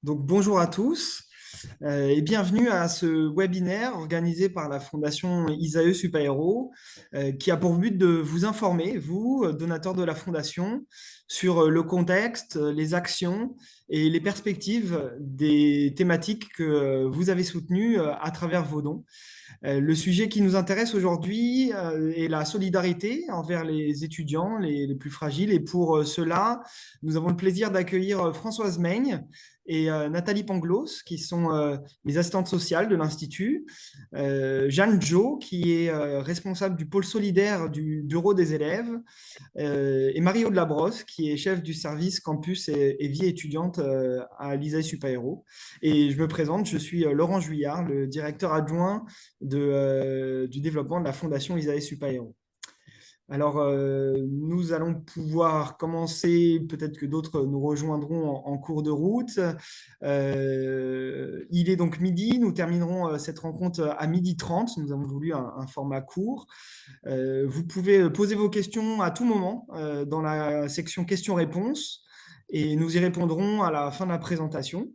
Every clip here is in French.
Donc, bonjour à tous et bienvenue à ce webinaire organisé par la Fondation Isae Super-Héros qui a pour but de vous informer, vous, donateurs de la Fondation, sur le contexte, les actions et les perspectives des thématiques que vous avez soutenues à travers vos dons. Le sujet qui nous intéresse aujourd'hui est la solidarité envers les étudiants les plus fragiles. Et pour cela, nous avons le plaisir d'accueillir Françoise Meigne et Nathalie Pangloss, qui sont les assistantes sociales de l'Institut, Jeanne Jo, qui est responsable du pôle solidaire du bureau des élèves, et Marie-Aude Labrosse, qui est chef du service campus et vie étudiante à l'ISAE Super-Héros. Et je me présente, je suis Laurent Juillard, le directeur adjoint du développement de la Fondation ISAE Super-Héros. Alors, nous allons pouvoir commencer, peut-être que d'autres nous rejoindront en cours de route. Il est donc midi, nous terminerons cette rencontre à 12h30. Nous avons voulu un format court. Vous pouvez poser vos questions à tout moment dans la section questions-réponses et nous y répondrons à la fin de la présentation.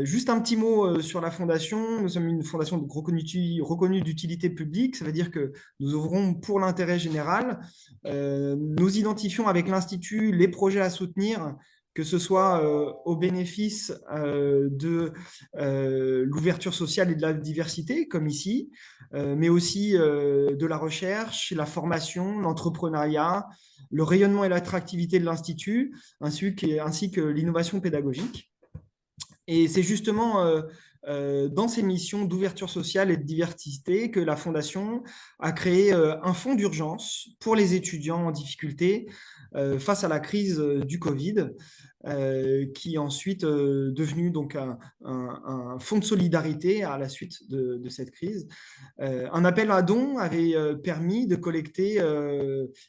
Juste un petit mot sur la fondation. Nous sommes une fondation reconnue d'utilité publique. Ça veut dire que nous ouvrons pour l'intérêt général. Nous identifions avec l'Institut les projets à soutenir, que ce soit au bénéfice de l'ouverture sociale et de la diversité, comme ici, mais aussi de la recherche, la formation, l'entrepreneuriat, le rayonnement et l'attractivité de l'Institut, ainsi que l'innovation pédagogique. Et c'est justement dans ces missions d'ouverture sociale et de diversité que la Fondation a créé un fonds d'urgence pour les étudiants en difficulté face à la crise du Covid, qui est ensuite devenu donc un fonds de solidarité à la suite de cette crise. Un appel à dons avait permis de collecter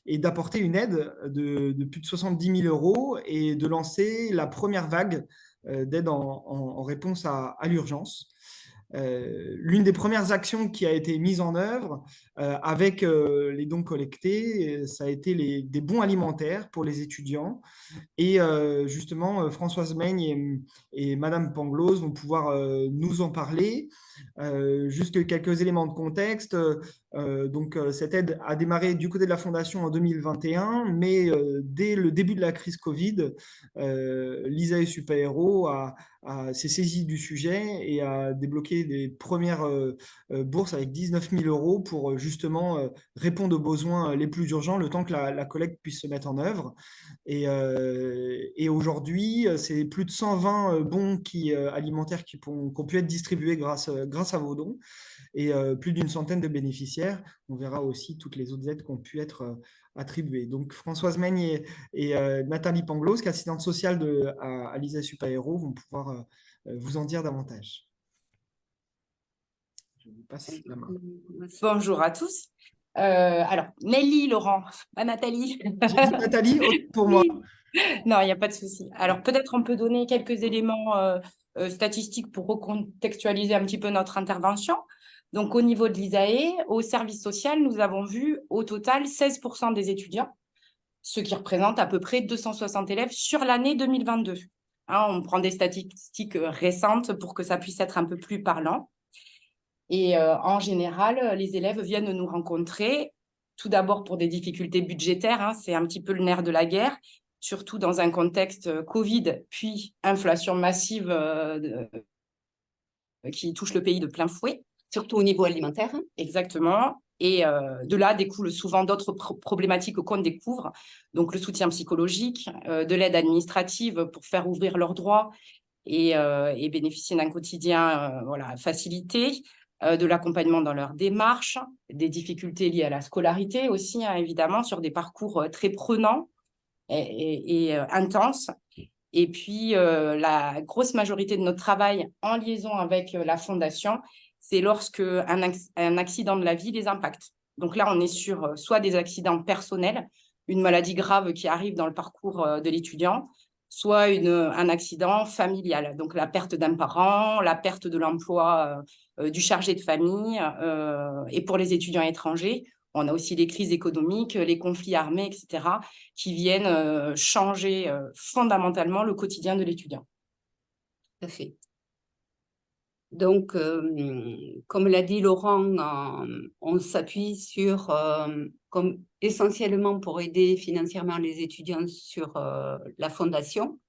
et d'apporter une aide de plus de 70 000 euros et de lancer la première vague d'aide en réponse à l'urgence. L'une des premières actions qui a été mise en œuvre avec les dons collectés, ça a été des bons alimentaires pour les étudiants. Et justement, Françoise Meigne et Madame Pangloss vont pouvoir nous en parler. Juste quelques éléments de contexte. Donc, cette aide a démarré du côté de la Fondation en 2021, mais dès le début de la crise Covid, l'ISAE Super-Héros s'est saisi du sujet et a débloqué des premières bourses avec 19 000 euros pour justement répondre aux besoins les plus urgents, le temps que la collecte puisse se mettre en œuvre. Et aujourd'hui, c'est plus de 120 bons alimentaires qui ont pu être distribués grâce à vos dons et plus d'une centaine de bénéficiaires. On verra aussi toutes les autres aides qui ont pu être attribuées. Donc, Françoise Meigne et Nathalie Pangloss, qui est assistante sociale à l'ISAE Super-Héros, vont pouvoir vous en dire davantage. Je vous passe la main. Bonjour à tous. Alors, Nelly, Laurent, pas Nathalie. J'ai dit Nathalie pour moi. Non, il n'y a pas de souci. Alors, peut-être on peut donner quelques éléments statistiques pour recontextualiser un petit peu notre intervention. Donc, au niveau de l'ISAE, au service social, nous avons vu au total 16% des étudiants, ce qui représente à peu près 260 élèves sur l'année 2022. Hein, on prend des statistiques récentes pour que ça puisse être un peu plus parlant. Et en général, les élèves viennent nous rencontrer, tout d'abord pour des difficultés budgétaires, hein, c'est un petit peu le nerf de la guerre, surtout dans un contexte Covid, puis inflation massive qui touche le pays de plein fouet. Surtout au niveau alimentaire. Exactement. Et de là découlent souvent d'autres problématiques qu'on découvre, donc le soutien psychologique, de l'aide administrative pour faire ouvrir leurs droits et bénéficier d'un quotidien facilité, de l'accompagnement dans leur démarche, des difficultés liées à la scolarité aussi, hein, évidemment, sur des parcours très prenants et intenses. Et puis, la grosse majorité de notre travail en liaison avec la Fondation, c'est lorsque un accident de la vie les impacte. Donc là, on est sur soit des accidents personnels, une maladie grave qui arrive dans le parcours de l'étudiant, soit un accident familial, donc la perte d'un parent, la perte de l'emploi du chargé de famille. Et pour les étudiants étrangers, on a aussi les crises économiques, les conflits armés, etc., qui viennent changer fondamentalement le quotidien de l'étudiant. tout à fait. Donc, comme l'a dit Laurent, on s'appuie sur, comme essentiellement pour aider financièrement les étudiants sur la fondation.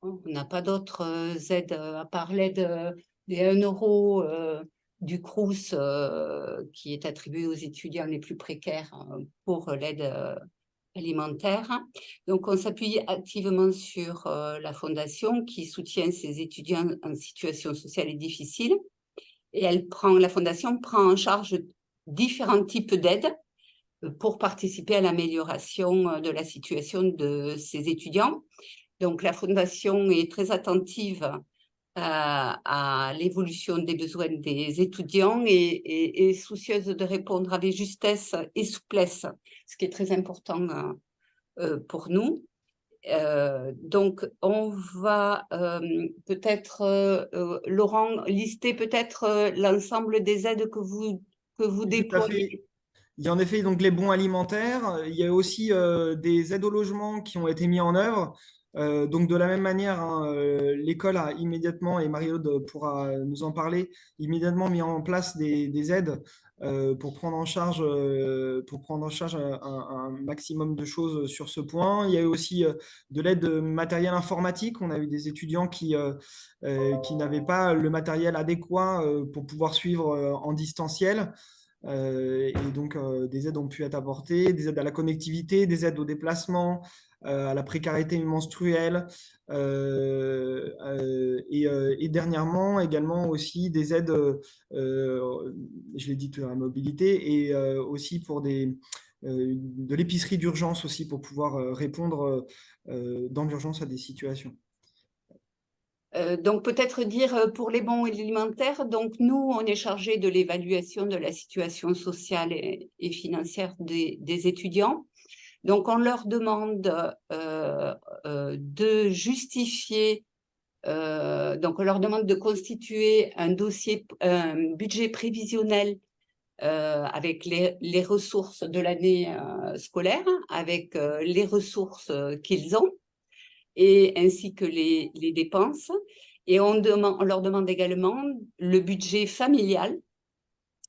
On n'a pas d'autres aides à part l'aide des 1 euro du Crous qui est attribué aux étudiants les plus précaires pour l'aide alimentaire. Donc, on s'appuie activement sur la fondation qui soutient ces étudiants en situation sociale et difficile. Et la fondation prend en charge différents types d'aides pour participer à l'amélioration de la situation de ces étudiants. Donc, la fondation est très attentive à l'évolution des besoins des étudiants et soucieuse de répondre avec justesse et souplesse, ce qui est très important pour nous. Donc, on va peut-être, Laurent, lister peut-être l'ensemble des aides que vous Tout à déployez. fait. Il y a en effet donc les bons alimentaires. Il y a aussi des aides au logement qui ont été mis en œuvre. Donc de la même manière, hein, l'école a immédiatement, et Marie-Aude pourra nous en parler, immédiatement mis en place des aides pour prendre en charge, un maximum de choses sur ce point. Il y a eu aussi de l'aide matérielle informatique. On a eu des étudiants qui n'avaient pas le matériel adéquat pour pouvoir suivre en distanciel. Et donc, des aides ont pu être apportées, des aides à la connectivité, des aides au déplacement, à la précarité menstruelle. Et dernièrement, également aussi des aides, je l'ai dit, à la mobilité et aussi pour de l'épicerie d'urgence aussi pour pouvoir répondre dans l'urgence à des situations. Donc, peut-être dire pour les bons alimentaires, donc nous, on est chargé de l'évaluation de la situation sociale et financière des étudiants. Donc, on leur demande de justifier, donc on leur demande de constituer un budget prévisionnel avec les ressources de l'année scolaire, avec les ressources qu'ils ont, et ainsi que les dépenses. Et on leur demande également le budget familial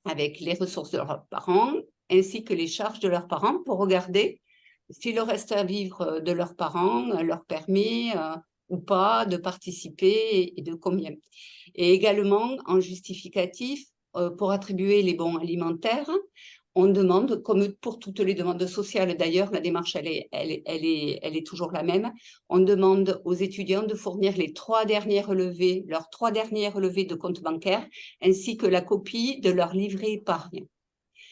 avec les ressources de leurs parents ainsi que les charges de leurs parents pour regarder si le reste à vivre de leurs parents leur permet ou pas de participer et de combien. Et également en justificatif pour attribuer les bons alimentaires, on demande, comme pour toutes les demandes sociales d'ailleurs, la démarche elle est toujours la même, on demande aux étudiants de fournir leurs 3 derniers relevés de compte bancaire, ainsi que la copie de leur livret épargne.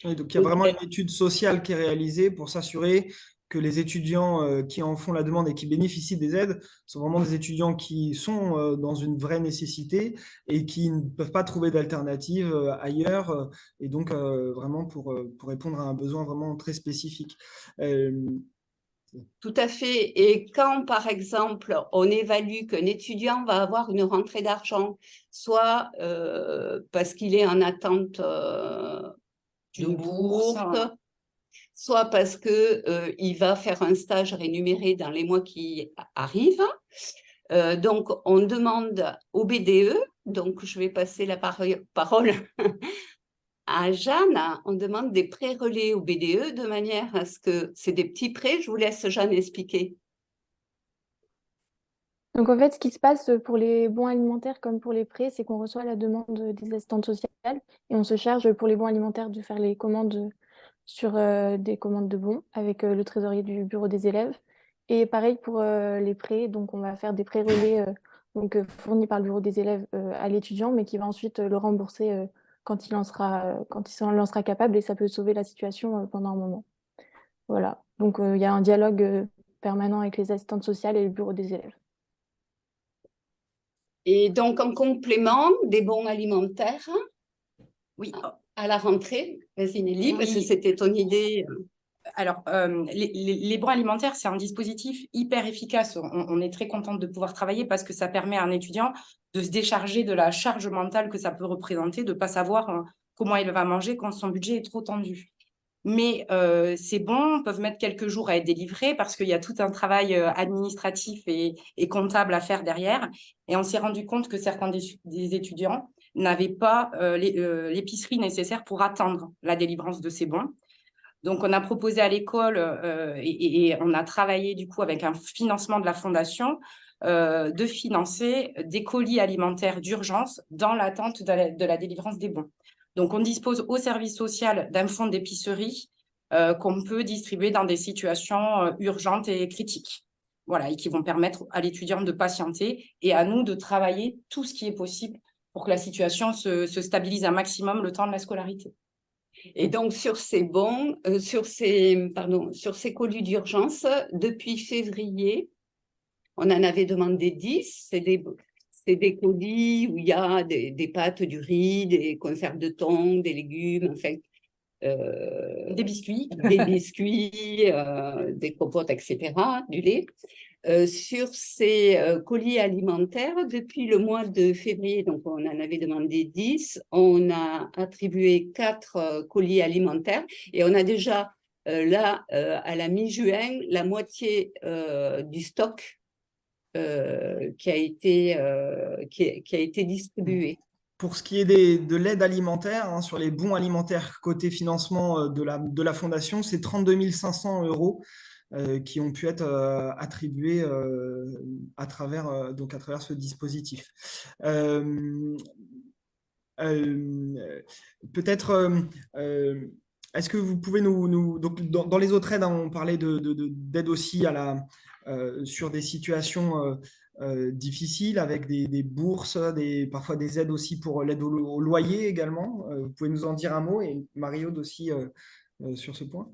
Et donc, il y a vraiment une étude sociale qui est réalisée pour s'assurer que les étudiants qui en font la demande et qui bénéficient des aides sont vraiment des étudiants qui sont dans une vraie nécessité et qui ne peuvent pas trouver d'alternative ailleurs. Et donc, vraiment pour répondre à un besoin vraiment très spécifique. Tout à fait. Et quand, par exemple, on évalue qu'un étudiant va avoir une rentrée d'argent, soit parce qu'il est en attente d'une bourse, soit parce qu'il va faire un stage rémunéré dans les mois qui arrivent. Donc, on demande au BDE, donc je vais passer la parole à Jeanne, on demande des prêts relais au BDE de manière à ce que c'est des petits prêts. Je vous laisse Jeanne expliquer. Donc en fait, ce qui se passe pour les bons alimentaires comme pour les prêts, c'est qu'on reçoit la demande des assistantes sociales et on se charge pour les bons alimentaires de faire les commandes sur des commandes de bons avec le trésorier du bureau des élèves. Et pareil pour les prêts, donc on va faire des prêts relais fournis par le bureau des élèves à l'étudiant, mais qui va ensuite le rembourser quand il en sera capable et ça peut sauver la situation pendant un moment. Voilà, donc il y a un dialogue permanent avec les assistantes sociales et le bureau des élèves. Et donc, en complément des bons alimentaires, oui, à la rentrée, vas-y Nelly, oui. parce que c'était ton idée. Alors, les bons alimentaires, c'est un dispositif hyper efficace. On est très contente de pouvoir travailler parce que ça permet à un étudiant de se décharger de la charge mentale que ça peut représenter, de ne pas savoir comment il va manger quand son budget est trop tendu. Mais ces bons peuvent mettre quelques jours à être délivrés parce qu'il y a tout un travail administratif et comptable à faire derrière. Et on s'est rendu compte que certains des étudiants n'avaient pas l'épicerie nécessaire pour attendre la délivrance de ces bons. Donc, on a proposé à l'école et on a travaillé du coup avec un financement de la fondation de financer des colis alimentaires d'urgence dans l'attente de la délivrance des bons. Donc, on dispose au service social d'un fonds d'épicerie qu'on peut distribuer dans des situations urgentes et critiques. Voilà, et qui vont permettre à l'étudiant de patienter et à nous de travailler tout ce qui est possible pour que la situation se stabilise un maximum le temps de la scolarité. Et donc, sur ces bons, sur ces colis d'urgence, depuis février, on en avait demandé 10. C'est des colis où il y a des pâtes, du riz, des conserves de thon, des légumes, enfin, des biscuits, des compotes, etc., du lait. Sur ces colis alimentaires, depuis le mois de février, donc on en avait demandé 10, on a attribué 4 colis alimentaires et on a déjà à la mi-juin, la moitié du stock qui a été distribué. Pour ce qui est de l'aide alimentaire, hein, sur les bons alimentaires côté financement de la fondation, c'est 32 500 € qui ont pu être attribués à travers ce dispositif. Peut-être, est-ce que vous pouvez donc dans les autres aides, hein, on parlait d'aide aussi sur des situations difficiles avec des bourses, parfois des aides aussi pour l'aide au loyer également. Vous pouvez nous en dire un mot, et Marie-Aude aussi sur ce point?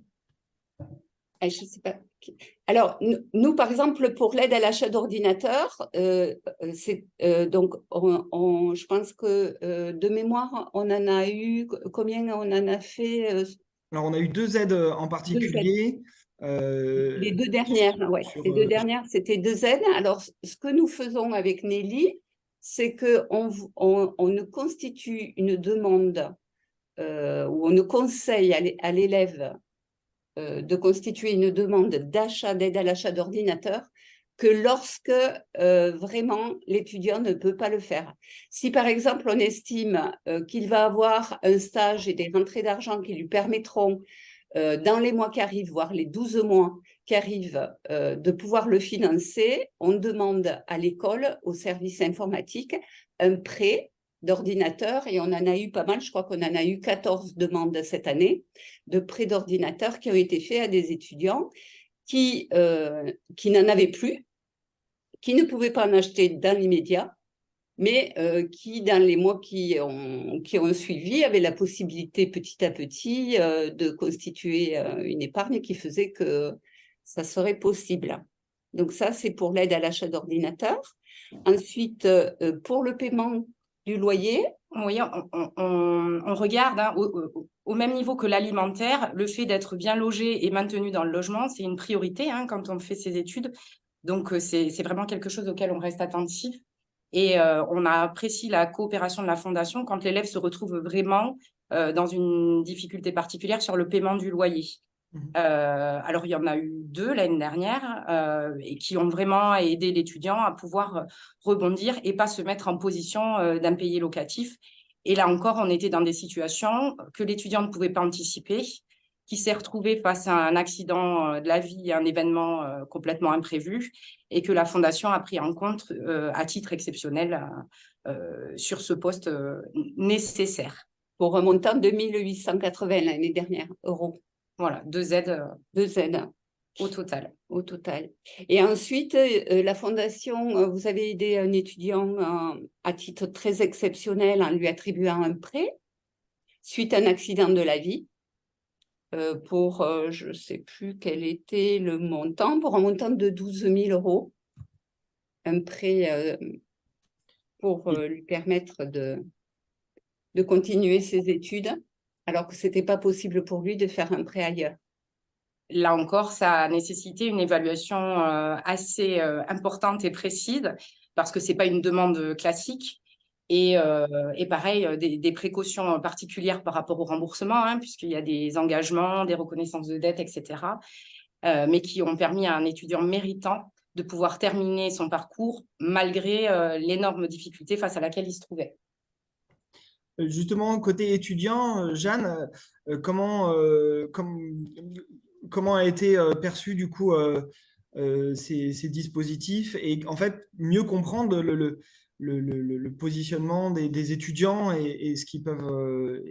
Je ne sais pas. Alors, nous, par exemple, pour l'aide à l'achat d'ordinateurs, donc, je pense que de mémoire, on en a eu, combien on en a fait Alors, on a eu 2 aides en particulier. Les 2 dernières, ouais. Les 2 dernières, c'était 2 aides. Alors, ce que nous faisons avec Nelly, c'est qu'on nous constitue une demande ou on nous conseille à l'élève de constituer une demande d'achat d'aide à l'achat d'ordinateur que lorsque vraiment l'étudiant ne peut pas le faire. Si par exemple on estime qu'il va avoir un stage et des rentrées d'argent qui lui permettront dans les mois qui arrivent, voire les 12 mois qui arrivent, de pouvoir le financer, on demande à l'école, au service informatique, un prêt d'ordinateur, et on en a eu pas mal, je crois qu'on en a eu 14 demandes cette année, de prêts d'ordinateur qui ont été faits à des étudiants qui n'en avaient plus, qui ne pouvaient pas en acheter dans l'immédiat, mais qui, dans les mois qui ont suivi, avaient la possibilité petit à petit de constituer une épargne qui faisait que ça serait possible. Donc ça, c'est pour l'aide à l'achat d'ordinateur. Ensuite, pour le paiement du loyer. Oui, on regarde hein, au même niveau que l'alimentaire, le fait d'être bien logé et maintenu dans le logement, c'est une priorité hein, quand on fait ses études. Donc, c'est vraiment quelque chose auquel on reste attentif. Et on apprécie la coopération de la Fondation quand l'élève se retrouve vraiment dans une difficulté particulière sur le paiement du loyer. Alors, il y en a eu 2 l'année dernière et qui ont vraiment aidé l'étudiant à pouvoir rebondir et pas se mettre en position d'impayé locatif. Et là encore, on était dans des situations que l'étudiant ne pouvait pas anticiper, qui s'est retrouvé face à un accident de la vie, un événement complètement imprévu, et que la Fondation a pris en compte à titre exceptionnel sur ce poste nécessaire. Pour un montant de 1 880 l'année dernière, euros. Voilà, 2 aides. 2 aides. Au total. Au total. Et ensuite, la Fondation, vous avez aidé un étudiant à titre très exceptionnel en lui attribuant un prêt suite à un accident de la vie pour, je ne sais plus quel était le montant, pour un montant de 12 000 €. Un prêt pour lui permettre de continuer ses études, alors que ce n'était pas possible pour lui de faire un prêt ailleurs. Là encore, ça a nécessité une évaluation assez importante et précise, parce que ce n'est pas une demande classique. Et pareil, des précautions particulières par rapport au remboursement, hein, puisqu'il y a des engagements, des reconnaissances de dette, etc., mais qui ont permis à un étudiant méritant de pouvoir terminer son parcours malgré l'énorme difficulté face à laquelle il se trouvait. Justement, côté étudiant, Jeanne, comment a été perçu du coup ces dispositifs et en fait mieux comprendre le positionnement des étudiants et ce qu'ils peuvent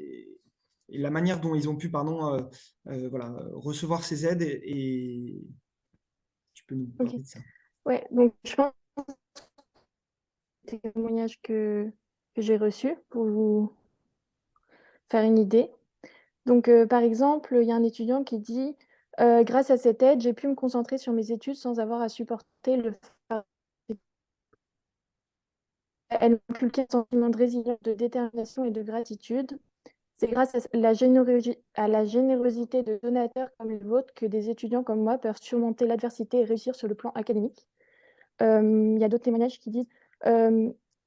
et la manière dont ils ont pu voilà, recevoir ces aides et tu peux nous Ok. parler de ça. Ouais, donc je pense que c'est le témoignage que j'ai reçu pour vous faire une idée. Donc, par exemple, il y a un étudiant qui dit grâce à cette aide, j'ai pu me concentrer sur mes études sans avoir à supporter le fardeau. Elle m'inculquait un sentiment de résilience, de détermination et de gratitude. C'est grâce à la générosité de donateurs comme le vôtre que des étudiants comme moi peuvent surmonter l'adversité et réussir sur le plan académique. Il y a d'autres témoignages qui disent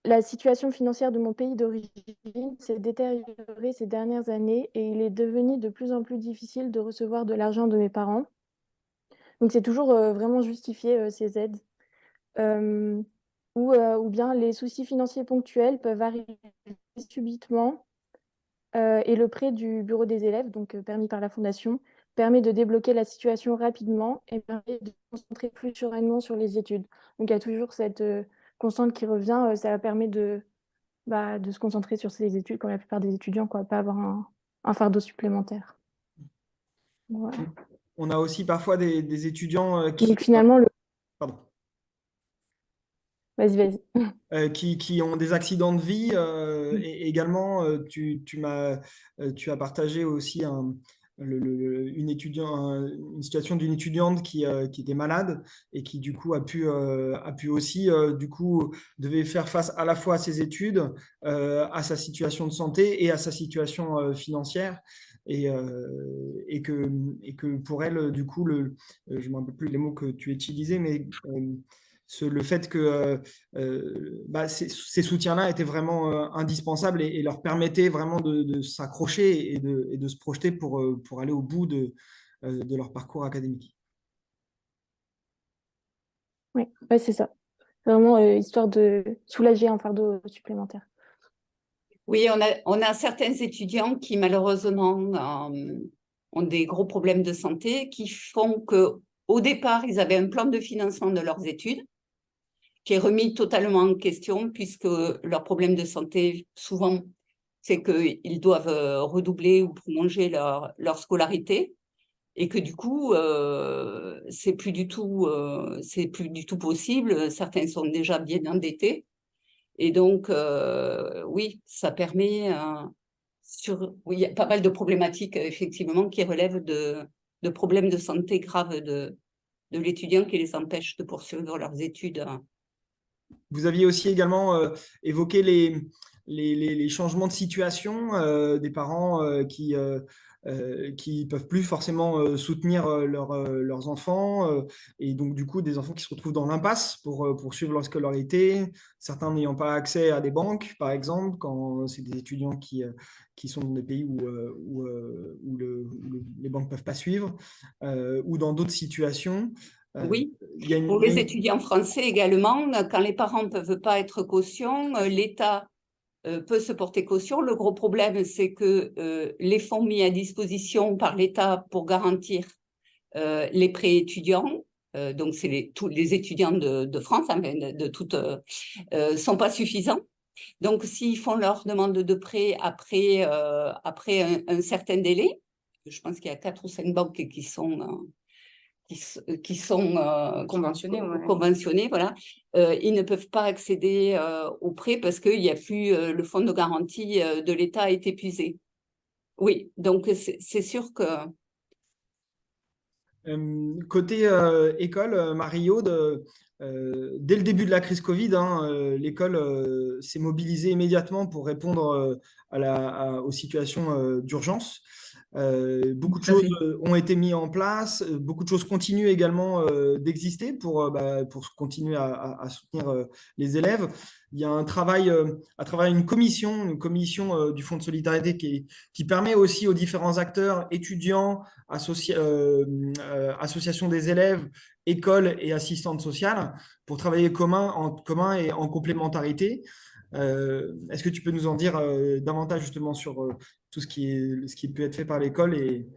la situation financière de mon pays d'origine s'est détériorée ces dernières années et il est devenu de plus en plus difficile de recevoir de l'argent de mes parents. Donc, c'est toujours vraiment justifié ces aides. Ou bien les soucis financiers ponctuels peuvent arriver subitement et le prêt du bureau des élèves, donc permis par la Fondation, permet de débloquer la situation rapidement et permet de se concentrer plus sereinement sur les études. Donc, il y a toujours cette constante qui revient. Ça permet de se concentrer sur ses études, comme la plupart des étudiants, quoi, pas avoir un fardeau supplémentaire. Voilà. On a aussi parfois des étudiants Donc, finalement, pardon. Vas-y. Qui ont des accidents de vie. Et également, tu as partagé aussi une situation d'une étudiante qui était malade et qui du coup a pu aussi du coup devait faire face à la fois à ses études, à sa situation de santé et à sa situation financière. Et que pour elle, du coup, je ne me rappelle plus les mots que tu utilisais, mais le fait que ces soutiens-là étaient vraiment indispensables et leur permettaient vraiment de s'accrocher et de se projeter pour aller au bout de leur parcours académique. Oui, ouais, c'est ça. Vraiment histoire de soulager un fardeau supplémentaire. Oui, on a certains étudiants qui malheureusement ont des gros problèmes de santé qui font qu'au départ, ils avaient un plan de financement de leurs études qui est remis totalement en question puisque leur problème de santé, souvent, c'est qu'ils doivent redoubler ou prolonger leur scolarité et que du coup, c'est plus du tout possible. Certains sont déjà bien endettés. Et donc, oui, ça permet oui, il y a pas mal de problématiques, effectivement, qui relèvent de problèmes de santé graves de l'étudiant qui les empêchent de poursuivre leurs études. Vous aviez aussi également évoqué les changements de situation des parents qui peuvent plus forcément soutenir leurs enfants et donc du coup des enfants qui se retrouvent dans l'impasse pour poursuivre leur scolarité, certains n'ayant pas accès à des banques par exemple quand c'est des étudiants qui sont dans des pays où les banques ne peuvent pas suivre ou dans d'autres situations. Oui, pour les étudiants français également, quand les parents ne peuvent pas être caution, l'État peut se porter caution. Le gros problème, c'est que les fonds mis à disposition par l'État pour garantir les prêts étudiants, donc c'est tous les étudiants de France, hein, de toutes, sont pas suffisants. Donc, s'ils font leur demande de prêt après un certain délai, je pense qu'il y a 4 ou 5 banques qui sont conventionnés, voilà. Ils ne peuvent pas accéder au prêt parce qu'il n'y a plus le fonds de garantie de l'État est épuisé. Oui, donc c'est sûr que... Côté école, Marie-Aude, dès le début de la crise Covid, l'école s'est mobilisée immédiatement pour répondre aux situations d'urgence. Beaucoup de Tout à choses fait. ont été mises en place, beaucoup de choses continuent également d'exister pour continuer à soutenir les élèves. Il y a un travail à travers une commission du Fonds de solidarité qui permet aussi aux différents acteurs, étudiants, associations des élèves, écoles et assistantes sociales, pour travailler en commun et en complémentarité. Est-ce que tu peux nous en dire davantage justement sur tout ce qui peut être fait par l'école et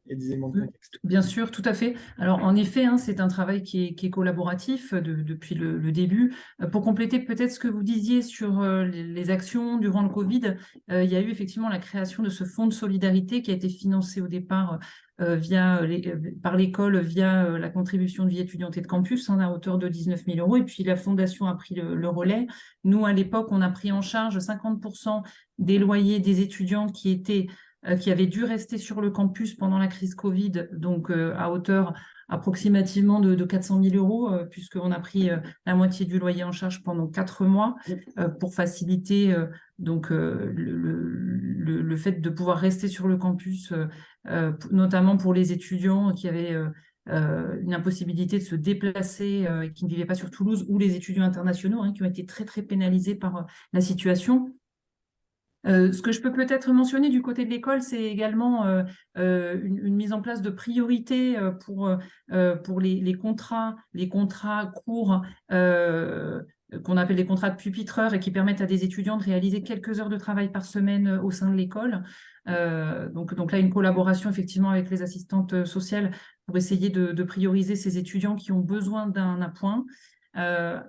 des éléments de contexte? Bien sûr, tout à fait. Alors, en effet, hein, c'est un travail qui est collaboratif depuis le début. Pour compléter peut-être ce que vous disiez sur les actions durant le Covid, il y a eu effectivement la création de ce fonds de solidarité qui a été financé au départ par l'école via la contribution de vie étudiante et de campus, hein, à hauteur de 19 000 €. Et puis, la Fondation a pris le relais. Nous, à l'époque, on a pris en charge 50% des loyers des étudiants qui avaient dû rester sur le campus pendant la crise Covid, donc à hauteur approximativement de 400 000 €, puisqu'on a pris la moitié du loyer en charge pendant 4 mois pour faciliter le fait de pouvoir rester sur le campus, notamment pour les étudiants qui avaient une impossibilité de se déplacer et qui ne vivaient pas sur Toulouse, ou les étudiants internationaux, hein, qui ont été très, très pénalisés par la situation. Ce que je peux peut-être mentionner du côté de l'école, c'est également une mise en place de priorités pour les contrats courts, qu'on appelle les contrats de pupitreur, et qui permettent à des étudiants de réaliser quelques heures de travail par semaine au sein de l'école. Donc là, une collaboration effectivement avec les assistantes sociales pour essayer de prioriser ces étudiants qui ont besoin d'un appoint.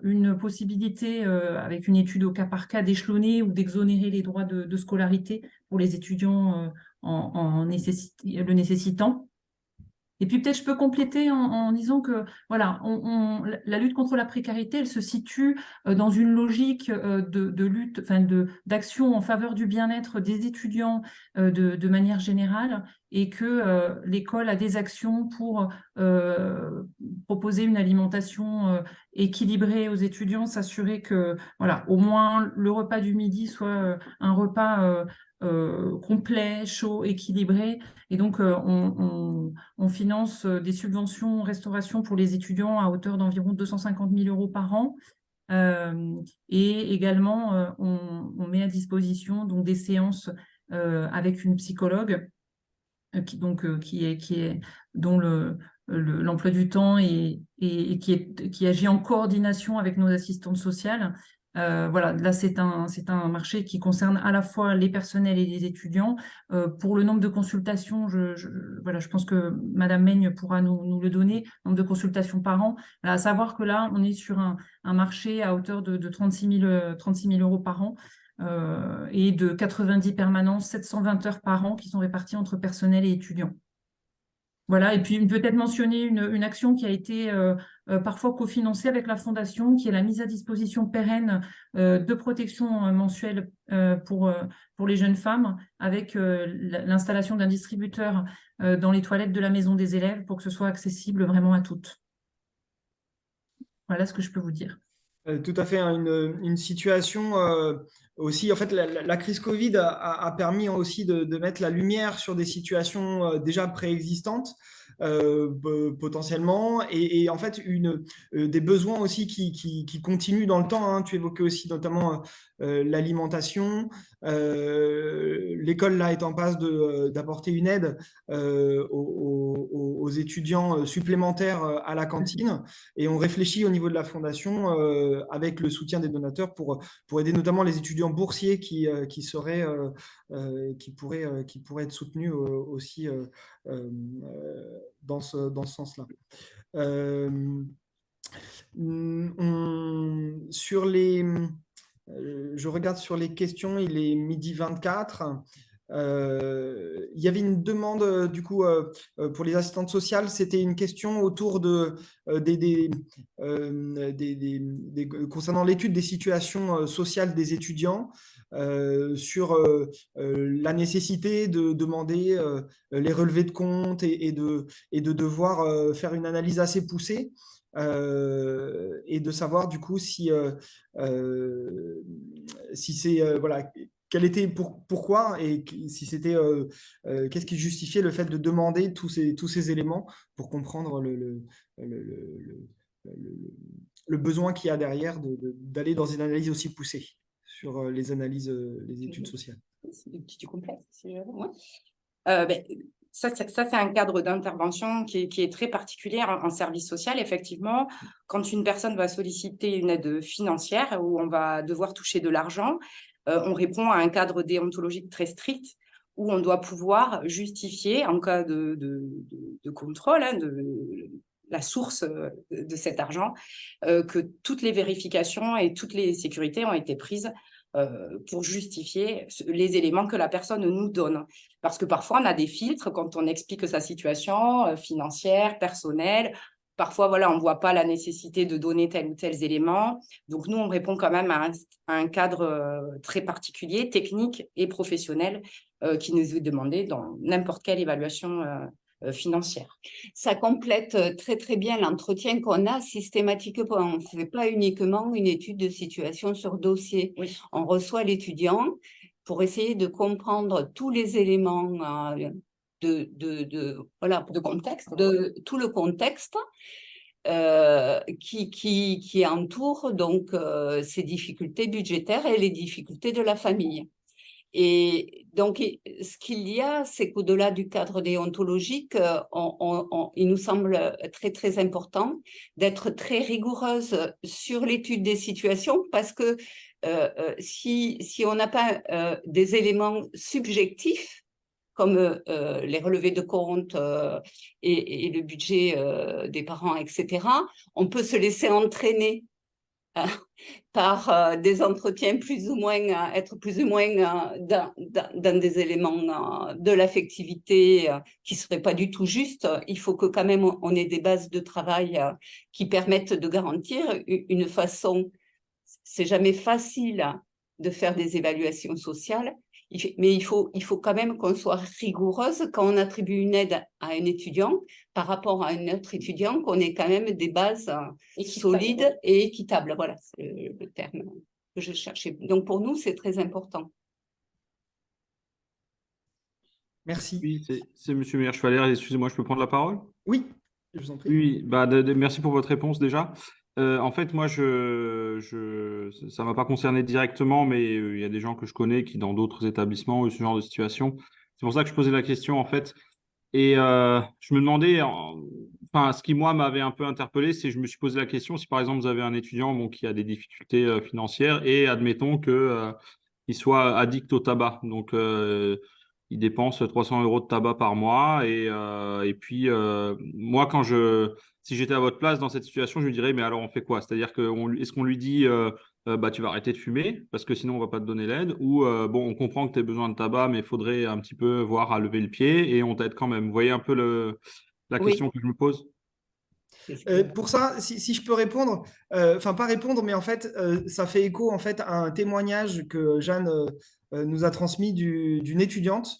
Une possibilité avec une étude au cas par cas d'échelonner ou d'exonérer les droits de scolarité pour les étudiants le nécessitant. Et puis peut-être je peux compléter en disant que voilà, la lutte contre la précarité, elle se situe dans une logique de lutte, enfin d'action en faveur du bien-être des étudiants de manière générale, et que l'école a des actions pour proposer une alimentation équilibrée aux étudiants, s'assurer que voilà, au moins le repas du midi soit un repas complet, chaud, équilibré. Et donc on finance des subventions restauration pour les étudiants à hauteur d'environ 250 000 € par an. Et également, on met à disposition donc, des séances avec une psychologue dont l'emploi du temps qui agit en coordination avec nos assistantes sociales. Voilà, là, c'est un marché qui concerne à la fois les personnels et les étudiants. Pour le nombre de consultations, voilà, je pense que Madame Meigne pourra nous le donner, nombre de consultations par an. Voilà, à savoir que là, on est sur un marché à hauteur de 36 000 € par an. Et de 90 permanences, 720 heures par an qui sont réparties entre personnel et étudiants. Voilà, et puis peut-être mentionner une action qui a été parfois cofinancée avec la Fondation, qui est la mise à disposition pérenne de protection mensuelle pour les jeunes femmes, avec l'installation d'un distributeur dans les toilettes de la maison des élèves pour que ce soit accessible vraiment à toutes. Voilà ce que je peux vous dire. Tout à fait, hein, une situation aussi, en fait, la crise Covid a permis aussi de mettre la lumière sur des situations déjà préexistantes, potentiellement, et en fait, des besoins aussi qui continuent dans le temps, hein. Tu évoquais aussi notamment l'alimentation. L'école là est en passe d'apporter une aide aux étudiants supplémentaires à la cantine, et on réfléchit au niveau de la Fondation avec le soutien des donateurs pour aider notamment les étudiants boursiers qui pourraient être soutenus aussi dans ce sens-là. Je regarde sur les questions, il est 12h24. Il y avait une demande du coup pour les assistantes sociales, c'était une question autour concernant l'étude des situations sociales des étudiants, sur la nécessité de demander les relevés de compte et de devoir faire une analyse assez poussée. Et de savoir du coup si c'est voilà, pourquoi et si c'était qu'est-ce qui justifiait le fait de demander tous ces éléments pour comprendre le- le- le besoin qu'il y a derrière d'aller dans une analyse aussi poussée sur les analyses, les études sociales. C'est du complexe, si je veux. Ouais. Ben, ça, c'est un cadre d'intervention qui est très particulier en service social, effectivement. Quand une personne va solliciter une aide financière où on va devoir toucher de l'argent, on répond à un cadre déontologique très strict où on doit pouvoir justifier, en cas de contrôle, de la source de cet argent, que toutes les vérifications et toutes les sécurités ont été prises pour justifier les éléments que la personne nous donne. Parce que parfois, on a des filtres quand on explique sa situation financière, personnelle. Parfois, voilà, on ne voit pas la nécessité de donner tel ou tel élément. Donc, nous, on répond quand même à un cadre très particulier, technique et professionnel, qui nous est demandé dans n'importe quelle évaluation financière. Ça complète très très bien l'entretien qu'on a systématiquement. On ne fait pas uniquement une étude de situation sur dossier. Oui. On reçoit l'étudiant pour essayer de comprendre tous les éléments De contexte. de tout le contexte qui entoure donc ces difficultés budgétaires et les difficultés de la famille. Et donc, ce qu'il y a, c'est qu'au-delà du cadre déontologique, il nous semble très, très important d'être très rigoureuse sur l'étude des situations parce que si on n'a pas des éléments subjectifs, comme les relevés de compte et le budget des parents, etc., on peut se laisser entraîner par des entretiens être plus ou moins dans des éléments de l'affectivité qui ne seraient pas du tout justes. Il faut que quand même on ait des bases de travail qui permettent de garantir une façon. C'est jamais facile de faire des évaluations sociales, mais il faut quand même qu'on soit rigoureuse quand on attribue une aide à un étudiant par rapport à un autre étudiant, qu'on ait quand même des bases solides et équitables. Voilà, c'est le terme que je cherchais. Donc pour nous, c'est très important. Merci. Oui, c'est M. Meyer-Schwaller. Excusez-moi, je peux prendre la parole? Oui, je vous en prie. Oui, bah, merci pour votre réponse déjà. En fait, moi, ça ne m'a pas concerné directement, mais il y a des gens que je connais qui, dans d'autres établissements, ont eu ce genre de situation. C'est pour ça que je posais la question, en fait. Et je me demandais, enfin, ce qui, moi, m'avait un peu interpellé, c'est que je me suis posé la question, si par exemple, vous avez un étudiant bon, qui a des difficultés financières et admettons qu'il soit addict au tabac. Donc, il dépense 300 euros de tabac par mois. Et puis, moi, si j'étais à votre place dans cette situation, je lui dirais, mais alors on fait quoi? C'est-à-dire est-ce qu'on lui dit, bah, tu vas arrêter de fumer parce que sinon on va pas te donner l'aide, ou bon, on comprend que tu as besoin de tabac, mais il faudrait un petit peu voir à lever le pied et on t'aide quand même. Vous voyez un peu la Oui. question que je me pose? Pour ça, si je peux répondre, enfin pas répondre, mais en fait, ça fait écho en fait à un témoignage que Jeanne nous a transmis d'une étudiante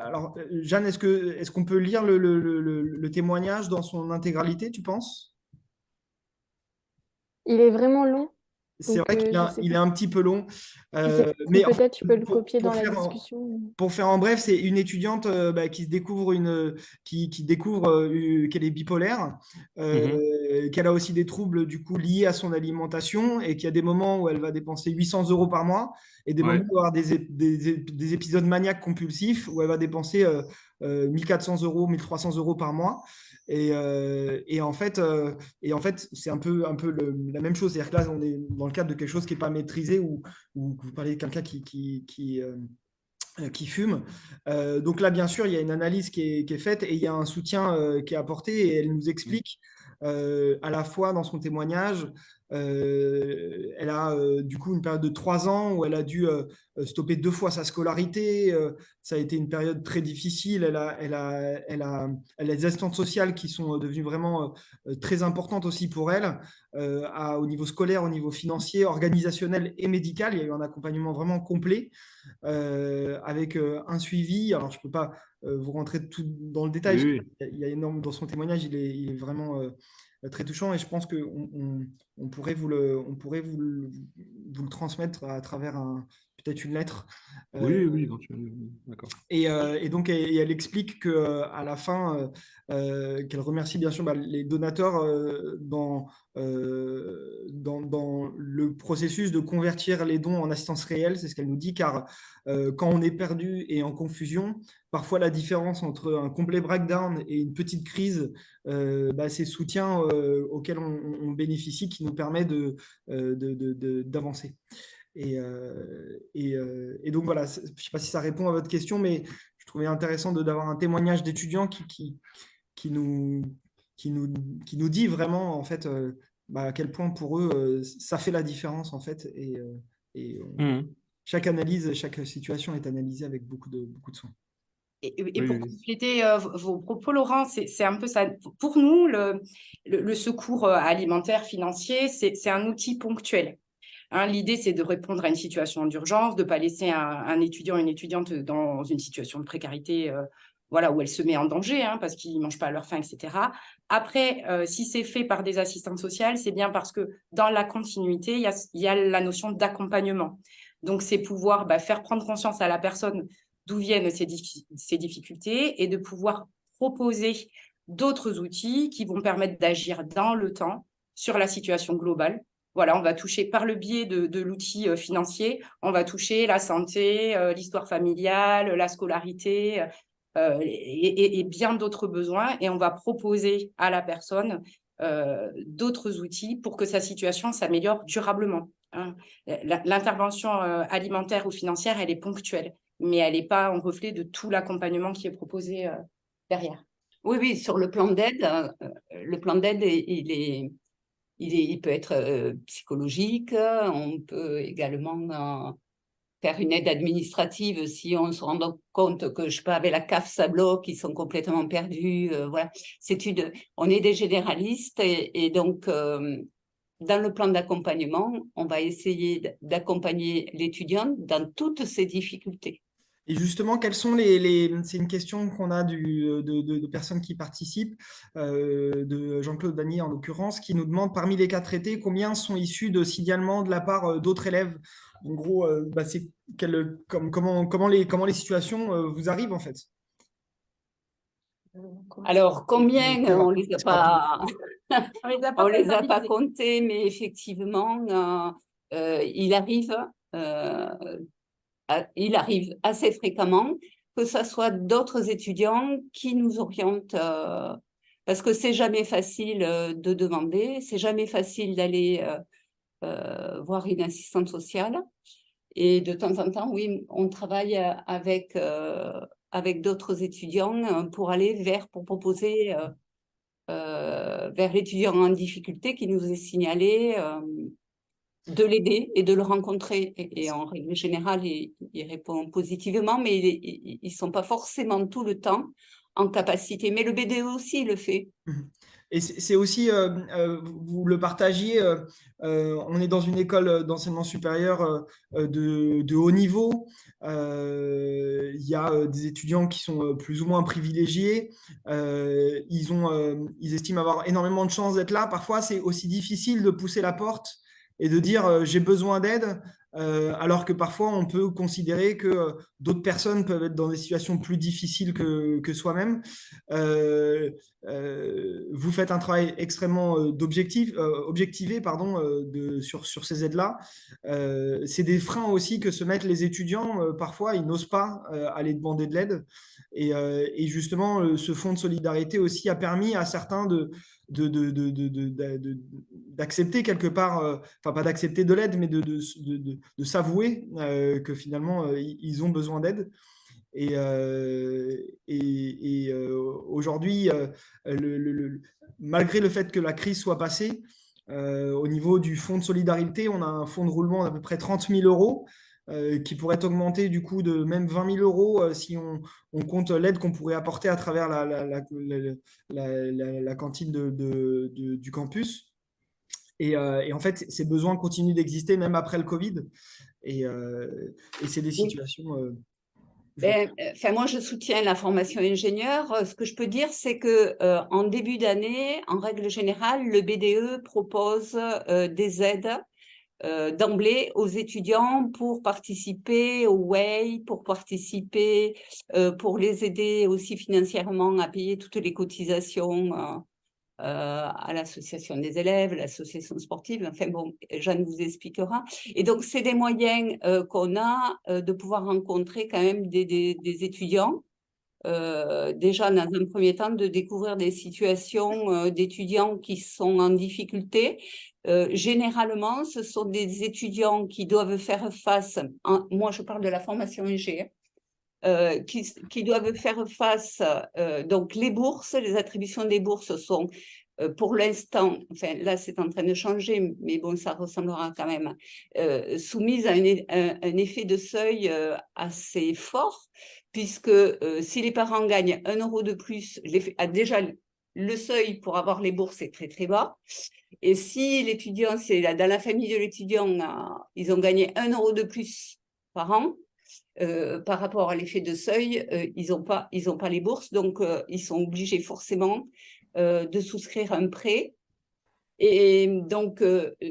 alors, Jeanne, est-ce qu'on peut lire le témoignage dans son intégralité, tu penses? Il est vraiment long, C'est donc vrai qu'il je sais est pas un petit peu long, si mais en fait, peut-être tu peux le copier dans la faire discussion. pour faire en bref, c'est une étudiante qui se découvre qui découvre qu'elle est bipolaire, qu'elle a aussi des troubles du coup liés à son alimentation et qu'il y a des moments où elle va dépenser 800 euros par mois et des moments Ouais. où elle va avoir des épisodes maniaques compulsifs où elle va dépenser 1400 euros, 1300 euros par mois. Et en fait, c'est un peu la même chose. C'est-à-dire que là, on est dans le cadre de quelque chose qui n'est pas maîtrisé ou vous parlez de quelqu'un qui fume. Donc là, bien sûr, il y a une analyse qui est faite et il y a un soutien qui est apporté et elle nous explique à la fois dans son témoignage, elle a du coup une période de 3 ans où elle a dû stopper 2 fois sa scolarité. Ça a été une période très difficile. Elle a des assistantes sociales qui sont devenues vraiment très importantes aussi pour elle, au niveau scolaire, au niveau financier, organisationnel et médical. Il y a eu un accompagnement vraiment complet avec un suivi. Alors, je ne peux pas vous rentrer tout dans le détail. Oui, oui. Il y a énorme dans son témoignage, il est vraiment très touchant et je pense qu'on pourrait vous le transmettre à travers peut-être une lettre. Oui, oui, éventuellement. D'accord. Et donc, elle explique qu'à la fin, qu'elle remercie bien sûr les donateurs dans le processus de convertir les dons en assistance réelle, c'est ce qu'elle nous dit, car quand on est perdu et en confusion, parfois la différence entre un complet breakdown et une petite crise, c'est le soutien auquel on bénéficie qui nous permet d'avancer. Et donc voilà, je ne sais pas si ça répond à votre question, mais je trouvais intéressant d'avoir un témoignage d'étudiants qui nous dit vraiment en fait à quel point pour eux ça fait la différence en fait. Chaque analyse, chaque situation est analysée avec beaucoup de soin. Et pour compléter vos propos, Laurent, c'est un peu ça. Pour nous, le secours alimentaire financier, c'est un outil ponctuel. Hein, l'idée, c'est de répondre à une situation d'urgence, de ne pas laisser un étudiant, une étudiante dans une situation de précarité voilà, où elle se met en danger parce qu'ils ne mangent pas à leur faim, etc. Après, si c'est fait par des assistantes sociales, c'est bien parce que dans la continuité, il y a la notion d'accompagnement. Donc, c'est pouvoir faire prendre conscience à la personne d'où viennent ces difficultés et de pouvoir proposer d'autres outils qui vont permettre d'agir dans le temps sur la situation globale. Voilà, on va toucher par le biais de l'outil financier, on va toucher la santé, l'histoire familiale, la scolarité et bien d'autres besoins. Et on va proposer à la personne d'autres outils pour que sa situation s'améliore durablement. Hein. L'intervention alimentaire ou financière, elle est ponctuelle, mais elle n'est pas en reflet de tout l'accompagnement qui est proposé derrière. Oui, oui, sur le plan d'aide, il peut être psychologique, on peut également faire une aide administrative si on se rend compte que, je sais pas, avec la CAF, ça bloque, ils sont complètement perdus. Voilà. On est des généralistes et donc, dans le plan d'accompagnement, on va essayer d'accompagner l'étudiant dans toutes ses difficultés. Et justement, quelles sont c'est une question qu'on a de personnes qui participent, de Jean-Claude Vanier en l'occurrence, qui nous demande parmi les cas traités, combien sont issus de signalements de la part d'autres élèves? En gros, comment les situations vous arrivent en fait? Alors, combien, on ne les a pas, on les a pas comptés, mais effectivement, il arrive assez fréquemment que ce soit d'autres étudiants qui nous orientent, parce que c'est jamais facile de demander, c'est jamais facile d'aller voir une assistante sociale. Et de temps en temps, oui, on travaille avec d'autres étudiants pour proposer vers l'étudiant en difficulté qui nous est signalé, de l'aider et de le rencontrer. Et en règle générale, il répond positivement, mais ils ne sont pas forcément tout le temps en capacité. Mais le BDE aussi le fait. Et c'est aussi, vous le partagiez, on est dans une école d'enseignement supérieur de haut niveau. Il y a des étudiants qui sont plus ou moins privilégiés. Ils estiment avoir énormément de chance d'être là. Parfois, c'est aussi difficile de pousser la porte et de dire j'ai besoin d'aide, alors que parfois on peut considérer que d'autres personnes peuvent être dans des situations plus difficiles que soi-même. Vous faites un travail extrêmement objectivé sur ces aides-là. C'est des freins aussi que se mettent les étudiants. Parfois, ils n'osent pas aller demander de l'aide. Et justement, ce fonds de solidarité aussi a permis à certains d'accepter quelque part, enfin pas d'accepter de l'aide, mais de s'avouer que finalement, ils ont besoin d'aide. Aujourd'hui, malgré le fait que la crise soit passée, au niveau du fonds de solidarité, on a un fonds de roulement d'à peu près 30 000 euros qui pourrait augmenter du coup de même 20 000 euros si on compte l'aide qu'on pourrait apporter à travers la cantine du campus. Et en fait, ces besoins continuent d'exister même après le Covid. Et c'est des situations… Moi, je soutiens la formation ingénieur. Ce que je peux dire, c'est que en début d'année, en règle générale, le BDE propose des aides d'emblée aux étudiants pour participer au WAY, pour les aider aussi financièrement à payer toutes les cotisations à l'association des élèves, l'association sportive, enfin bon, Jeanne vous expliquera. Et donc, c'est des moyens qu'on a de pouvoir rencontrer quand même des étudiants. Déjà, dans un premier temps, de découvrir des situations d'étudiants qui sont en difficulté. Généralement, ce sont des étudiants qui doivent faire face, moi je parle de la formation EG, qui doivent faire face, donc les bourses, les attributions des bourses sont pour l'instant, enfin là c'est en train de changer, mais bon ça ressemblera quand même, soumises à un effet de seuil assez fort, puisque si les parents gagnent 1 euro de plus, déjà le seuil pour avoir les bourses est très très bas, et si l'étudiant, c'est dans la famille de l'étudiant, ils ont gagné 1 euro de plus par an, par rapport à l'effet de seuil, ils n'ont pas les bourses, donc ils sont obligés forcément de souscrire un prêt. Et donc,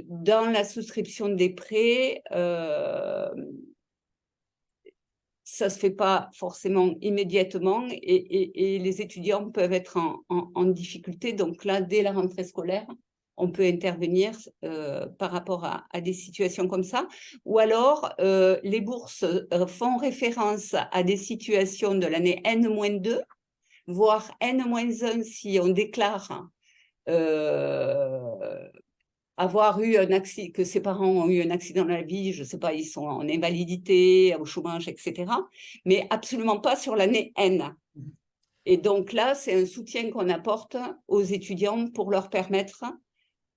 dans la souscription des prêts, ça ne se fait pas forcément immédiatement et les étudiants peuvent être en difficulté. Donc là, dès la rentrée scolaire, on peut intervenir par rapport à des situations comme ça. Ou alors, les bourses font référence à des situations de l'année N-2, voire N-1 si on déclare avoir eu un accident, que ses parents ont eu un accident dans la vie, je ne sais pas, ils sont en invalidité, au chômage, etc. Mais absolument pas sur l'année N. Et donc là, c'est un soutien qu'on apporte aux étudiants pour leur permettre,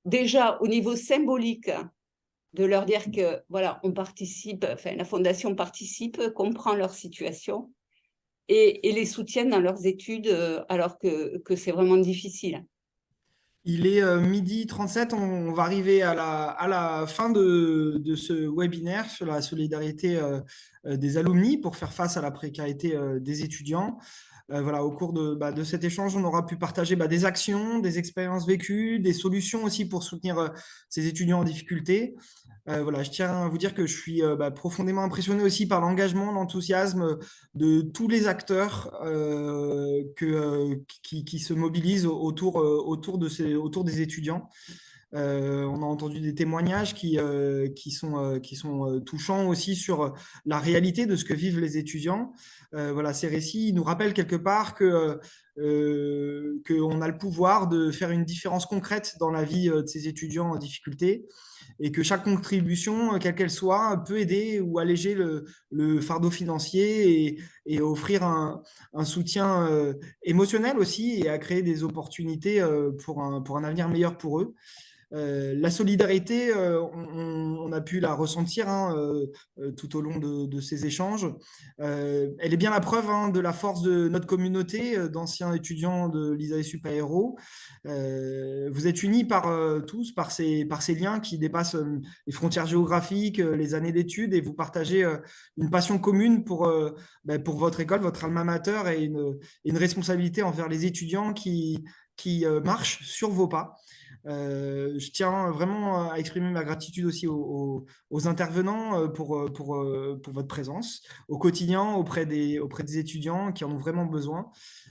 déjà au niveau symbolique, de leur dire que voilà, on participe, enfin la Fondation participe, comprend leur situation et les soutient dans leurs études alors que c'est vraiment difficile. Il est 12h37, on va arriver à la fin de ce webinaire sur la solidarité des alumni pour faire face à la précarité des étudiants. Voilà, au cours de cet échange, on aura pu partager des actions, des expériences vécues, des solutions aussi pour soutenir ces étudiants en difficulté. Voilà, je tiens à vous dire que je suis profondément impressionné aussi par l'engagement, l'enthousiasme de tous les acteurs qui se mobilisent autour des étudiants. On a entendu des témoignages qui sont touchants aussi sur la réalité de ce que vivent les étudiants. Voilà, ces récits nous rappellent quelque part qu'on a le pouvoir de faire une différence concrète dans la vie de ces étudiants en difficulté et que chaque contribution, quelle qu'elle soit, peut aider ou alléger le fardeau financier et offrir un soutien émotionnel aussi et à créer des opportunités pour un avenir meilleur pour eux. La solidarité, on a pu la ressentir tout au long de ces échanges. Elle est bien la preuve de la force de notre communauté d'anciens étudiants de l'ISAE Super Héros. Vous êtes unis tous par ces liens qui dépassent les frontières géographiques, les années d'études, et vous partagez une passion commune pour votre école, votre alma mater, et une responsabilité envers les étudiants qui marchent sur vos pas. Je tiens vraiment à exprimer ma gratitude aussi aux intervenants pour votre présence au quotidien auprès des étudiants qui en ont vraiment besoin,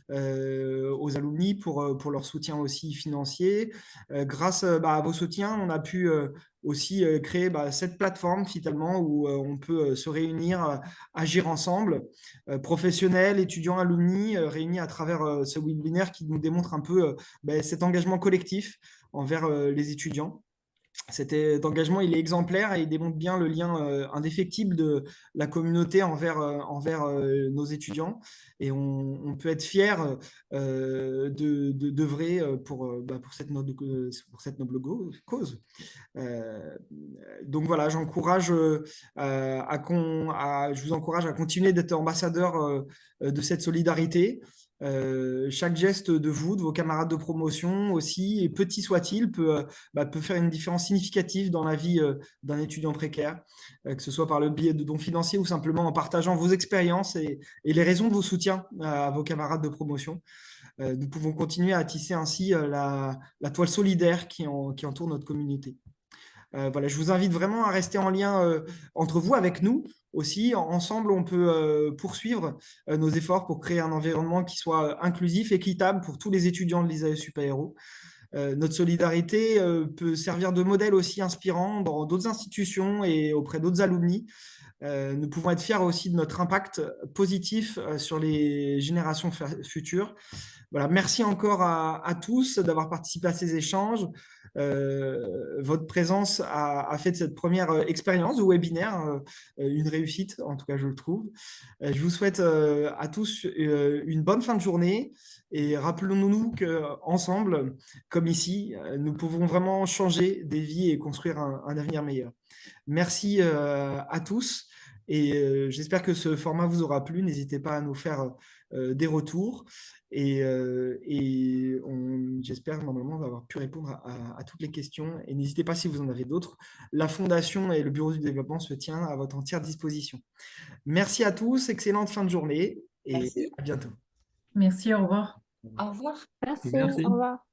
aux alumni pour leur soutien aussi financier. Grâce à vos soutiens, on a pu aussi créer cette plateforme finalement où on peut se réunir, agir ensemble, professionnels, étudiants, alumni, réunis à travers ce webinaire qui nous démontre un peu cet engagement collectif envers les étudiants. Cet engagement, il est exemplaire et il démontre bien le lien indéfectible de la communauté envers nos étudiants. Et on peut être fier d'œuvrer pour cette noble cause. Donc voilà, je vous encourage à continuer d'être ambassadeur de cette solidarité. Chaque geste de vous, de vos camarades de promotion aussi, et petit soit-il, peut faire une différence significative dans la vie d'un étudiant précaire, que ce soit par le biais de dons financiers ou simplement en partageant vos expériences et les raisons de vos soutiens à vos camarades de promotion. Nous pouvons continuer à tisser ainsi la toile solidaire qui entoure notre communauté. Voilà, je vous invite vraiment à rester en lien entre vous, avec nous aussi. Ensemble, on peut poursuivre nos efforts pour créer un environnement qui soit inclusif, équitable pour tous les étudiants de l'ISAE Super Héros. Notre solidarité peut servir de modèle aussi inspirant dans d'autres institutions et auprès d'autres alumni. Nous pouvons être fiers aussi de notre impact positif sur les générations futures. Voilà, merci encore à tous d'avoir participé à ces échanges. Votre présence a fait de cette première expérience de webinaire une réussite, en tout cas je le trouve. Je vous souhaite à tous une bonne fin de journée et rappelons-nous qu'ensemble, comme ici, nous pouvons vraiment changer des vies et construire un avenir meilleur. Merci à tous et j'espère que ce format vous aura plu. N'hésitez pas à nous faire des retours et j'espère normalement avoir pu répondre à toutes les questions et n'hésitez pas si vous en avez d'autres. La Fondation et le Bureau du développement se tient à votre entière disposition. Merci à tous, excellente fin de journée et Merci. à bientôt. Merci, au revoir. Au revoir. Merci, Merci. au revoir.